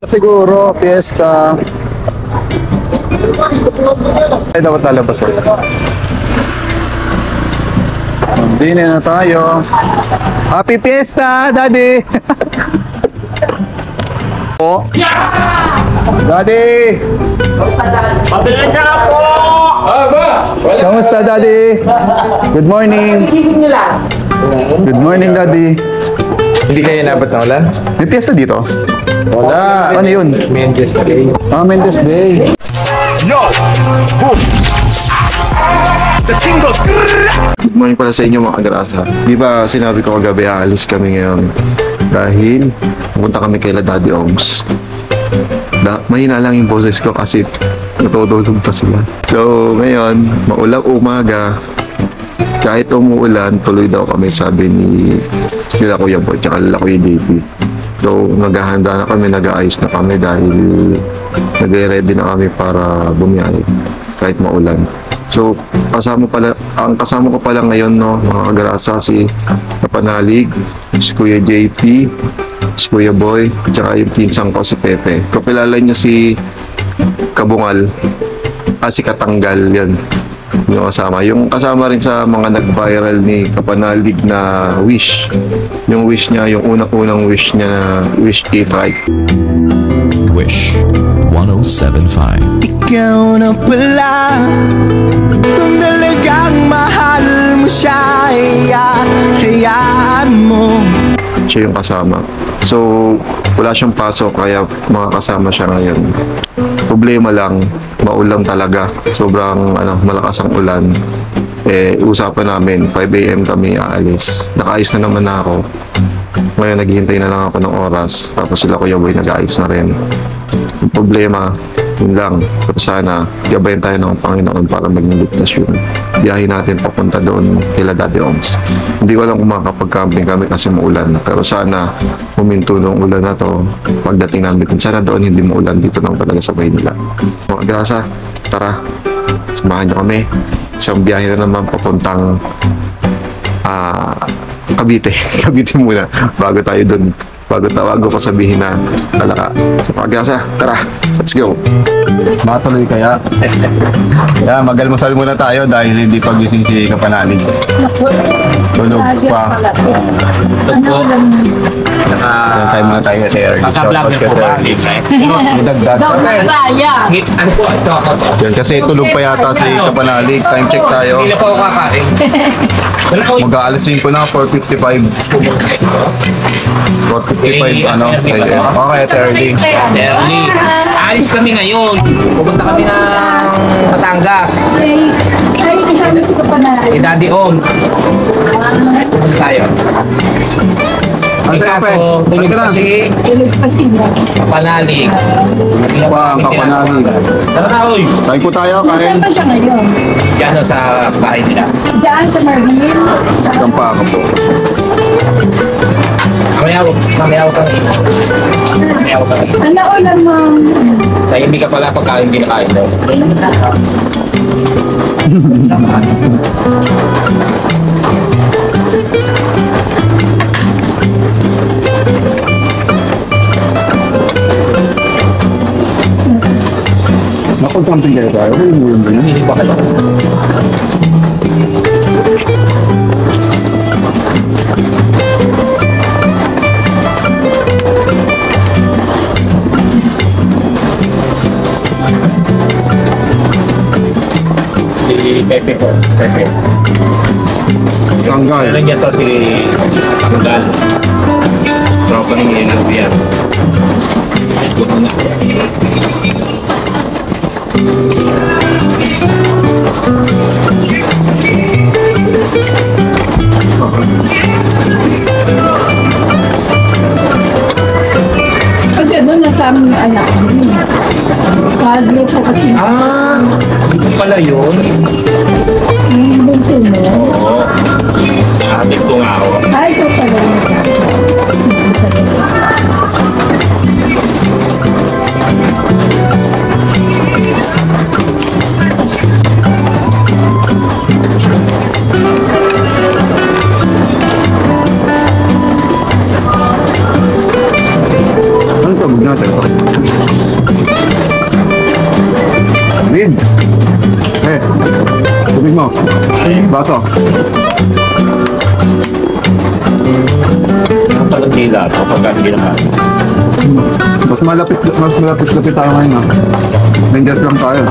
Siguro, fiesta. Ay, dapat lalabas ko. Dine na tayo. Happy Fiesta, Daddy! Oh. Daddy! Pabilis na lang po! Kamusta, Daddy? Good morning. Good morning, Daddy. Hindi kayo nabot na ulan? May fiesta dito? Wala. Ano yun? Mendes Day. Ah, Mendes Day. Yo! Boom! The thing goes Good morning pala sa inyo mga kagrasa. Di ba sinabi ko kagabi aalis kami ngayon dahil pumunta kami kay Daddy Oms. Mahina lang yung boses ko kasi natutulog pa sila. So ngayon, maulang umaga, kahit umuulan, tuloy daw kami, sabi ni sila Kuya Boy tsaka nila Kuya Davey. So naghahanda na kami, nag-aayos na kami dahil nagre-ready na kami para bumiyahe kahit maulan. So ang kasama ko pala ngayon, no, mga kagrasa, si Kapanalig, si Kuya JP, si Kuya Boy, tsaka yung pinsang ko si Pepe. Kapilala niyo si Kabungal, si Katanggal, yan yung kasama. Yung kasama rin sa mga nag-viral ni Kapanalig na wish. Yung wish niya, yung unang wish niya na wish it right. Wish 1075. Ikaw na pala, kung talagang mahal mo siya, hayaan mo. Siya yung kasama. So, wala siyang pasok kaya makakasama siya ngayon. Problema lang, maulan talaga. Sobrang malakas ang ulan. Usapan namin, 5 AM kami aalis. Nakaayos na naman ako. Ngayon, naghihintay na lang ako ng oras. Tapos sila Kuya Boy nag-aayos na rin. Yung problema, yun lang. Pero sana, gabayan tayo ng Panginoon para maging ligtas yun. Biyahe natin papunta doon kila Daddy Oms. Hindi ko alam kung makakapag-camping kami kasi maulan. Pero sana, huminto nung ulan na to. Pagdating namin, sana doon hindi maulan. Dito lang talaga sa Maynila. Mga grasa, tara. Samahan nyo kami. Isang biyahe na naman papuntang Cavite. Cavite muna. Bago tayo doon. Bago ko sabihin na talaka. So pag-asa, tara, let's go. Matuloy kaya? Kaya mag-almusal muna tayo dahil hindi pagising si Kapanalig. Tulog pa. Saka, Time muna tayo kasi early. maka-vlog niyo po ba? Dagdag. Ano po? Ito. Yan, kasi tulog pa yata si Kapanalig. Time check tayo. Hindi na po ako kakain. Mag-aalas 5 na, 4:55. 4:55, ano? Okay, early. Early. Alis kami ngayon. Pupunta kami ng Batangas. Ay, kasama si Kapanalig. Si Daddy Om. Pupunta tayo. Ano sa'yo, Pe? Tulog Ba't ka pa na? si Tulog pa sila. Kapanalig. Ang Kapanalig. Tara na, oy. Kain po tayo, kain. Saan pa siya ngayon? Diyan sa bahay nila. Diyan sa Marvin. Kampa ka po. Mamaya kami. Ano o naman? Sa hindi ka pala pagkain kinakain daw. Nakapag-camping kayo tayo. Hindi pa kayo. Si Pepe po. Pepe. Tanggal. Meron dyan to si Tanggal. Tropa ni Nubia. Ito na. Pag gano'n, nasa aming anak. Kadro po kasi. Ito pala yun. Yung bunso mo. Oo. Sabi ko nga ako. Ay, ito pala yung Huwag natin. Mid! Eh, tubig mo. Baso. Ang pagkakila kapag hindi naman. Mas malapit tayo ngayon, ha? Rangers lang tayo.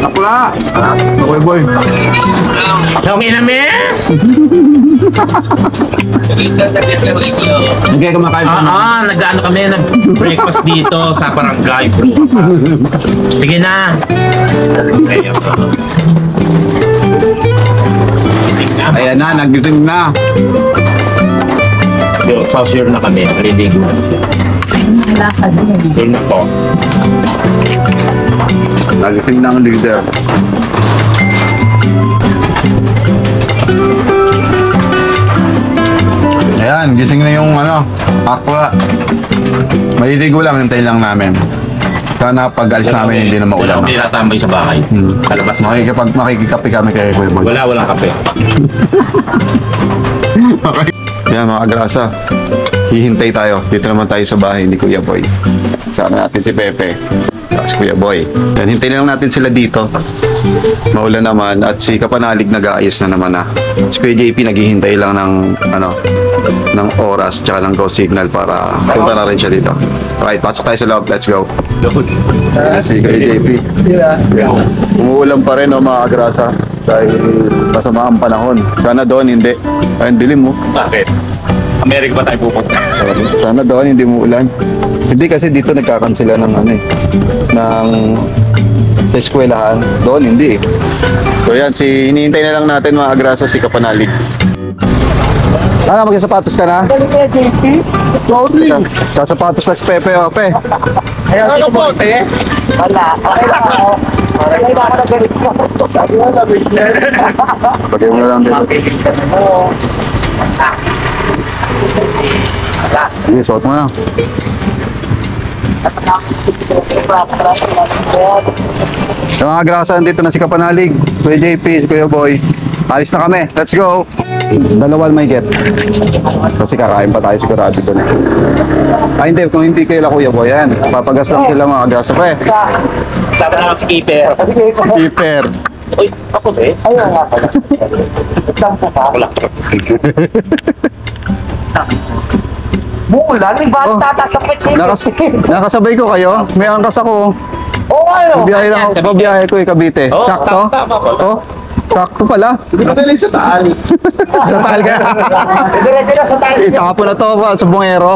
Ako na! Boy, boy. Okay na, men! Hindi kumakain pa naman. Nag-ano kami, nag-breakfast dito sa barangay, bro. Sige na. Ayan na, nagising na. So, saucer na kami, ready na. Lakad mo. Doon na po. Nagising na ang leader. Ayan, gising na yung aqua. Maliligo lang, hintayin lang namin. Sana pag alis namin hindi na Wala maulan. akong tinatambay sa bahay. Kalabas na. Makikikape kami kay Kuya Boy. Walang kape. Yan mga agrasa. Hihintay tayo. Dito naman tayo sa bahay ni Kuya Boy. Sama natin si Pepe. Tapos Kuya Boy. Yan, hintayin lang natin sila dito. Maulan naman at si Kapanalig nag-aayos na naman Si Kuya JP naghihintay lang ng ng oras tsaka ng go signal para punta na rin siya dito. Okay, pasok tayo sa loob. Let's go. Si Kuya JP. Umuulan pa rin mga agrasa dahil masama ang panahon. Sana doon hindi. Ayun, dilim mo. Bakit? Amerika ba tayo pupunta? Sana doon hindi mo ulan. Hindi kasi dito nagkakansela ng ng sa eskwelahan. Doon hindi. So yan, hinihintay na lang natin mga agrasa si Kapanalig. Magsasapatos ka na? Sasapatos na si Pepe, Pe. Ano po, te? Wala. Okay lang ako. Pagay mo na lang dito. Sige, suot mo na. Sa mga agrasa, dito na si Kapanalig, Kuya JP, si Kuya Boy. Alis na kami. Let's go! Dalawal may get. Kasi kakain pa tayo sigurado doon. Hindi. Kung hindi kayo Kuya Boy, yan. Papagas lang sila mga agrasa. Pre, Sabi naman si Keeper. keeper. Uy, ako eh. Ayun nga pala. Sampo ka. Ako lang. Bulan, may bata sa petse. Nakasabay ko kayo. May angkas ako. Oo, ano? Biyahe lang ako. Biyahe ko Cavite. Oo, Sakto? tama pala. Oh, sakto pala. Hindi ko talig sa taal. Sa taal ka. Diretso na sa taal. Itapo na to sa bungero.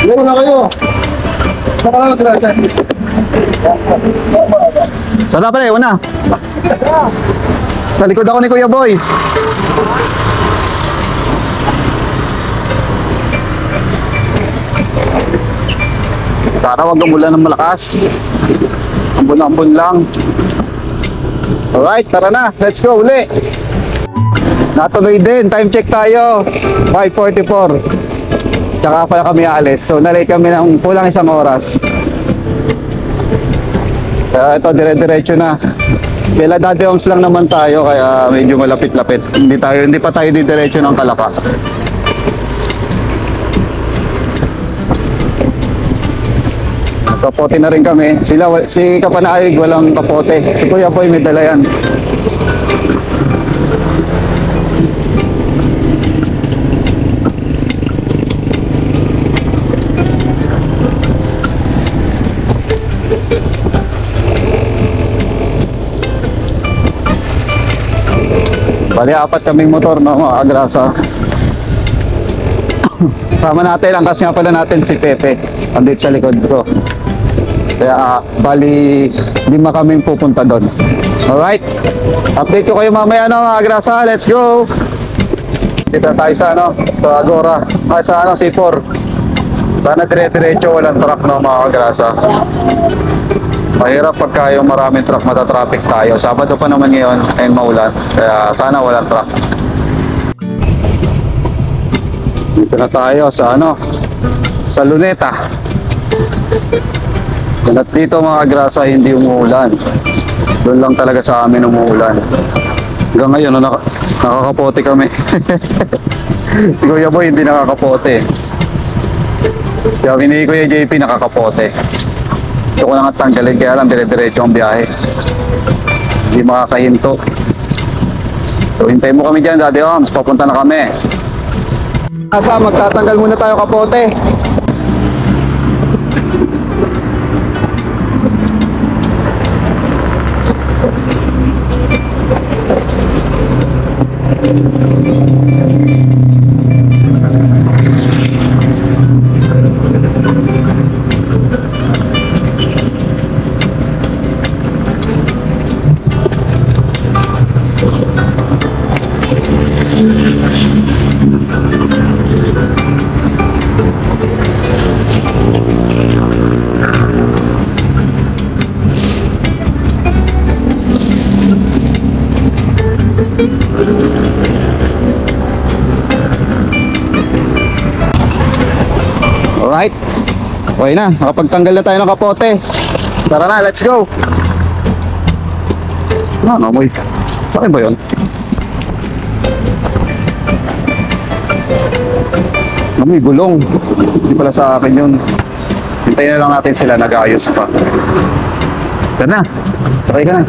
Laro na kayo. Nakalang natin. Tara pala, una. Sa likod ako ni Kuya Boy. Sana wag umulan ng malakas. Ambon-ambon lang. Alright, tara na. Let's go uli. Natuloy din. Time check tayo. 5:44. Tsaka pala kami aalis. So, nalay kami ng kulang isang oras. Kaya ito, dire-diretso na. Kaya Daddy Oms lang naman tayo. Kaya medyo malapit-lapit. Hindi pa tayo diretso ng Kalapa. Kapote na rin kami. Si Kapanalig walang kapote. Si Kuya Boy may dala yan. Bali, 4 kaming motor, no, mga agrasa. Sama natin, angkas nga pala natin si Pepe. Andito sa likod ko. Kaya, bali, 5 kaming pupunta doon. Alright? Update ko kayo mamaya, no, mga agrasa. Let's go! Dito tayo sa, sa Agora. Sa, C4. Sana dire-diretso, walang truck, no, mga agrasa. Mahirap pagka yung maraming truck, matatraffic tayo. Sabado pa naman ngayon, and maulan. Kaya sana walang truck. Dito na tayo sa sa Luneta. At dito mga agrasa, hindi umuulan. Doon lang talaga sa amin umuulan. Hanggang ngayon, no, nakakapote kami. Si Kuya Boy hindi nakakapote. Kaya ni Kuya JP nakakapote. Gusto ko lang at tanggalin, kaya lang dire-diretso ang biyahe. Hindi makakahinto. So hintayin mo kami dyan, Daddy Oms. Papunta na kami. Asa, magtatanggal muna tayo kapote. Alright. Okay na, nakapagtanggal na tayo ng kapote. Tara na, let's go. Ano, amoy. Sa akin ba yun? Amoy gulong. Hindi pala sa akin yun. Hintayin na lang natin sila, nag-ayos pa. Tara na, sakay ka na.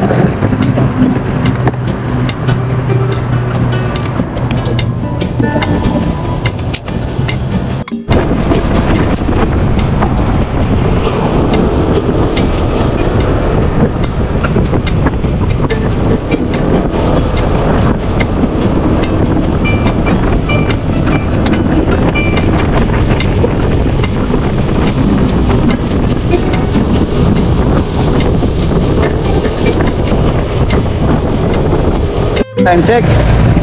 Time check,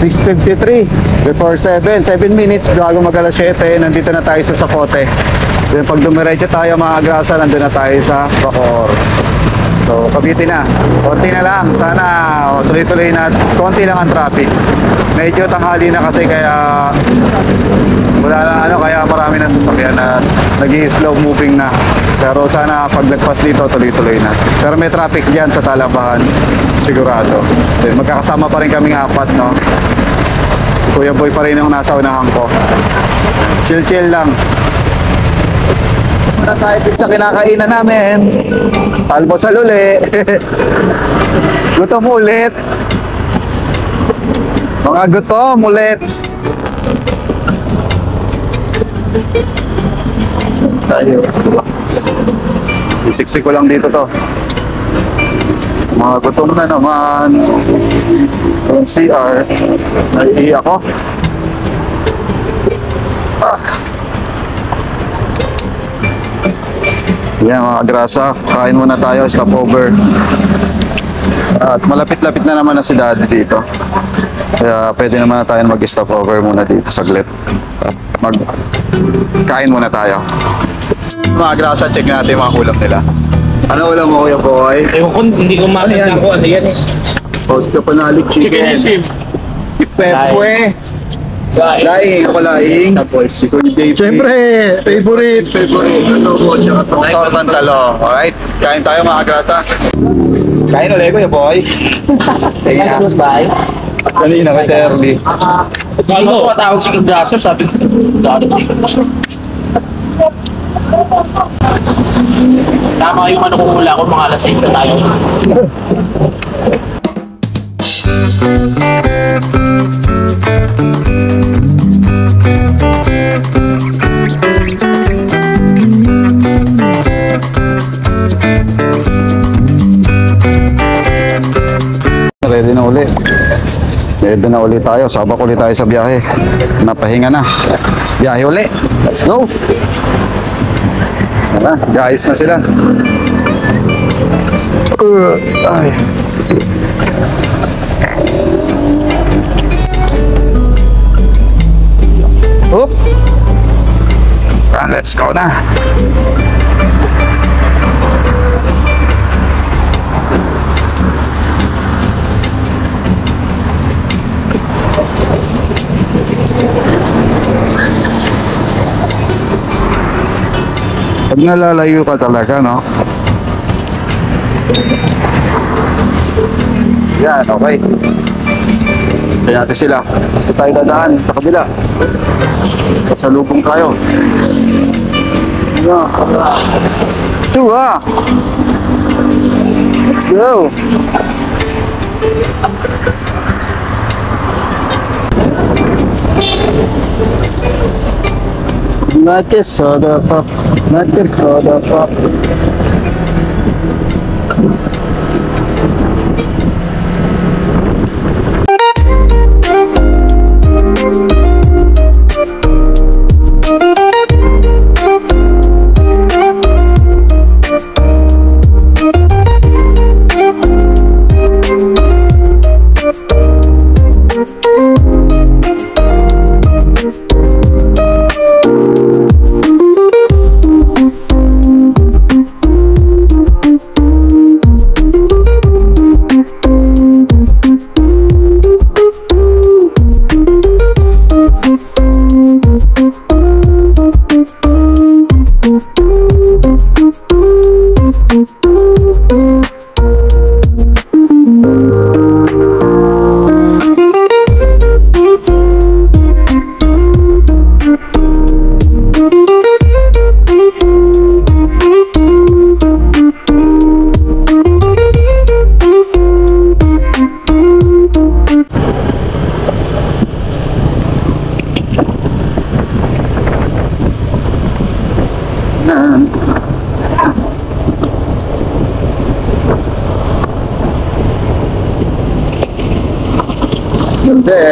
6:53 before 7 minutes bago mag alas 7, nandito na tayo sa Zapote. Then pag dumiretso tayo mga Agrasa, nandun na tayo sa Bacoor. So Cavite na, konti na lang, sana tuloy-tuloy na, konti lang ang traffic. Medyo tanghali na kasi, kaya wala na kaya marami na sasakyan na nag-i-slow moving na. Pero sana pag nagpas dito, tuloy-tuloy na. Pero may traffic dyan sa Talabahan, sigurado. Then magkakasama pa rin kaming apat, no? Kuya Boy pa rin yung nasa unahan ko. Chill-chill lang. Muna tayo sa kinakainan namin. Almusal uli. Gutom ulit. Mga gutom ulit. Tayo. Isiksik ko lang dito to. Mga gutom na naman. Yung CR. Naiiyak ako. Yan mga Agrasa, kain muna tayo, stopover. At malapit-lapit na naman na si Daddy dito. Kaya pwede naman na tayo mag-stopover muna dito saglit. Kain muna tayo. Mga Agrasa, check natin yung mga ulam nila. Ano ulam mo, Kuya Boy? Ewan ko, hindi ko makita ko ano yan eh. Post ka panalik chicken. Pepwe. Laing, ako laing. Si Kuya JP. Siyempre, favorite. Ano po, tsaka tortang talo. Alright, kain tayo mga Agrasa. Kain ulit, Kuya Boy. Kaya, kanina kay Terly. Ano ko matawag si Kagraso, sabi ko, dati si Kagraso. Tama yung ano kung wala ko, mga alas 6 na tayo. Ready na uli. Ready na uli tayo. Sabak uli tayo sa biyahe. Napahinga na. Biyahe uli. Let's go. Tara, ayos na sila. Ay. Oop. Let's go na. Pag nalalayo ka talaga, no? Yan, okay. Kaya ate sila. Ito tayo dadaan sa kabila. Sa lubong tayo. Tua! Let's go! Not your soda pop, not your soda pop.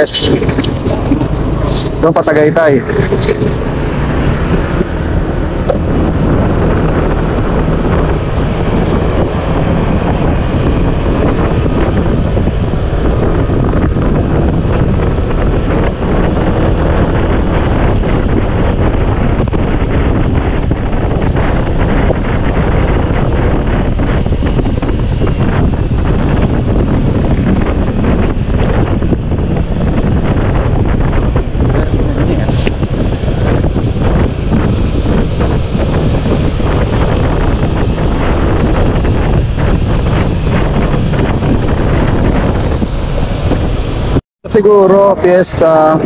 Yes. Doon patagaytay. Siguro, fiesta.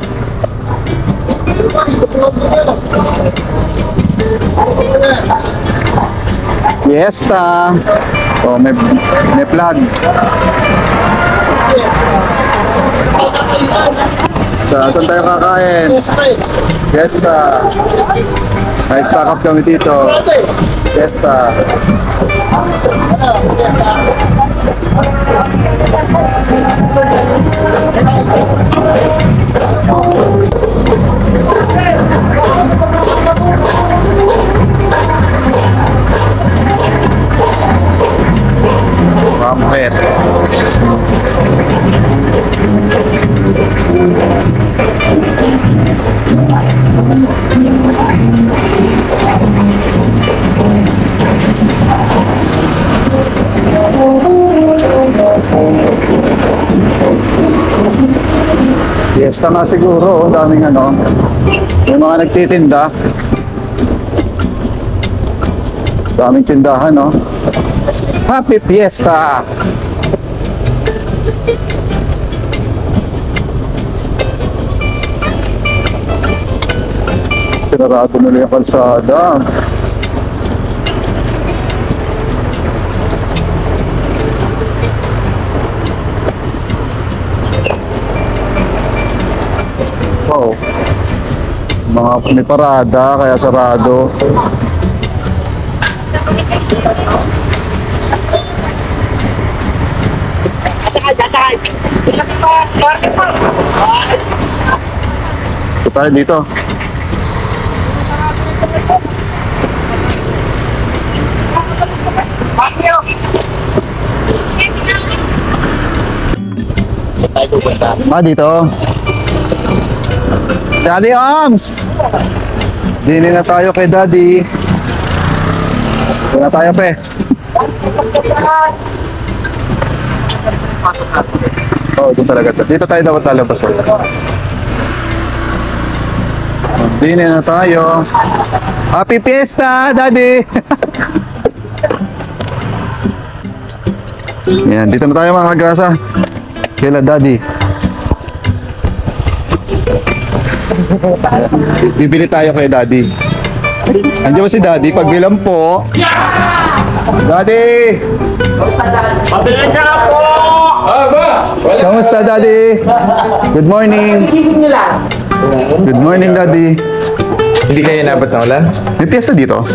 Fiesta. Oh, may flag. Saan tayo kakain? Fiesta. May stock up kami dito. Fiesta. Mampet. Fiesta nga siguro, daming ano, may mga nagtitinda. Daming tindahan, no? Happy Fiesta! Sinarado nila yung kalsada. Wow. Mga may parada, kaya sarado. Ito tayo dito. Dito. Daddy Arms! Dini na tayo kay Daddy. Dito na tayo, pe. Oh, dito talaga. Dito tayo dapat lalabas. Dini na tayo. Happy Fiesta, Daddy! Yan, dito na tayo mga kagrasa. Kila Daddy. Bibili tayo kay Daddy. Andiyan ba si Daddy? Pagbilang po. Daddy! Pabilis ka po! Kamusta, Daddy? Good morning. Good morning, Daddy. Hindi kayo inabot na ulan? May piyesta dito?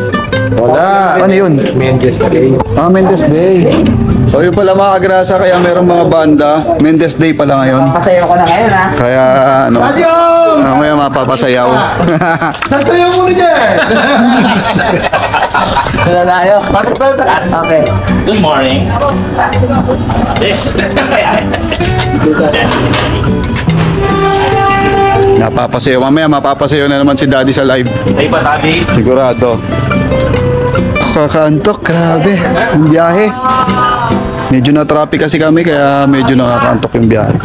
Wala. Ano yun? Mendes Day. Mendes Day. O yun pala mga kagrasa, kaya merong mga banda. Mendes Day pala ngayon. Pasayaw ko na ngayon ha. Kaya ano, mamaya mapapasayaw. Sasayaw mo na dyan! Wala tayo. Okay. Good morning. Yes. Napapasayaw. Mamaya mapapasayaw na naman si Daddy sa live. Ay ba, Tabi? Sigurado. Kakaantok, grabe. Yung biyahe. Medyo na traffic kasi kami, kaya medyo nakakaantok yung biyahe.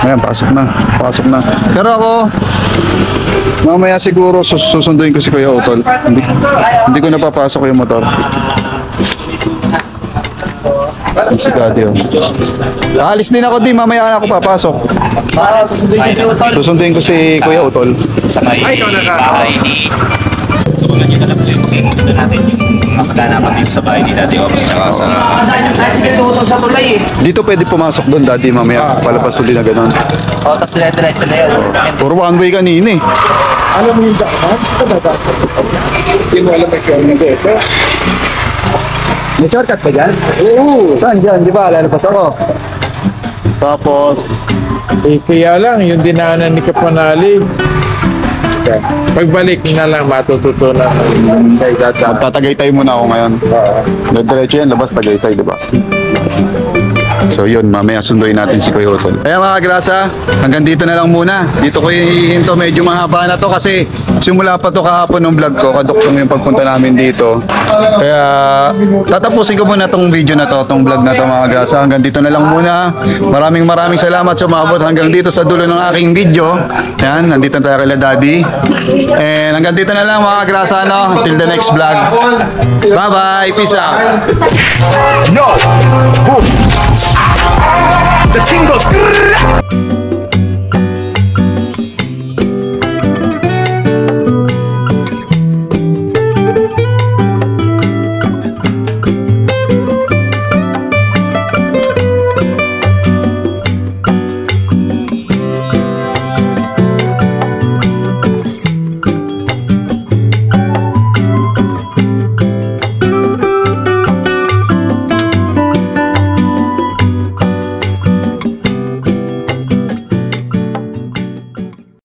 Ayan, pasok na. Pasok na. Pero ako, mamaya siguro susunduin ko si Kuya Utol. Hindi ko napapasok yung motor. Si Daddy, oh. Alis din ako, di. Mamaya na ako papasok. Susunduin ko si Kuya Utol. Sa may bahay ni... Tulad nyo na lang po yung makikita natin yung makaganapan dito sa bahay ni Daddy Ops saka sa... sa tulay eh. Dito pwede pumasok doon, Daddy, mamaya. Palapas ulit na gano'n. O, tapos dire-diretso na yun. Puro one way kanina eh. Alam mo yung daan? Hindi mo alam yung shortcut ito. May shortcut ba dyan? Oo. Saan dyan? Di ba? Lalapas ako. Tapos, Kaya lang, yung dinaanan ni Kapanali. Pagbalik na lang matututunan kay Dada. tatagaytay muna ako ngayon. Diretso yan, labas Tagaytay, di ba? So yun, mamaya sunduin natin si Kuya Utol. Kaya mga grasa, hanggang dito na lang muna. Dito ko hihinto, medyo mahaba na to kasi simula pa to kahapon ng vlog ko, kaduktong yung pagpunta namin dito. Kaya tatapusin ko muna tong video na to, tong vlog na to mga grasa. Hanggang dito na lang muna. Maraming salamat sa umabot hanggang dito sa dulo ng aking video. Yan, nandito tayo kay Daddy. And hanggang dito na lang mga grasa, no? Until the next vlog. Bye-bye, peace out. Yo! The king goes.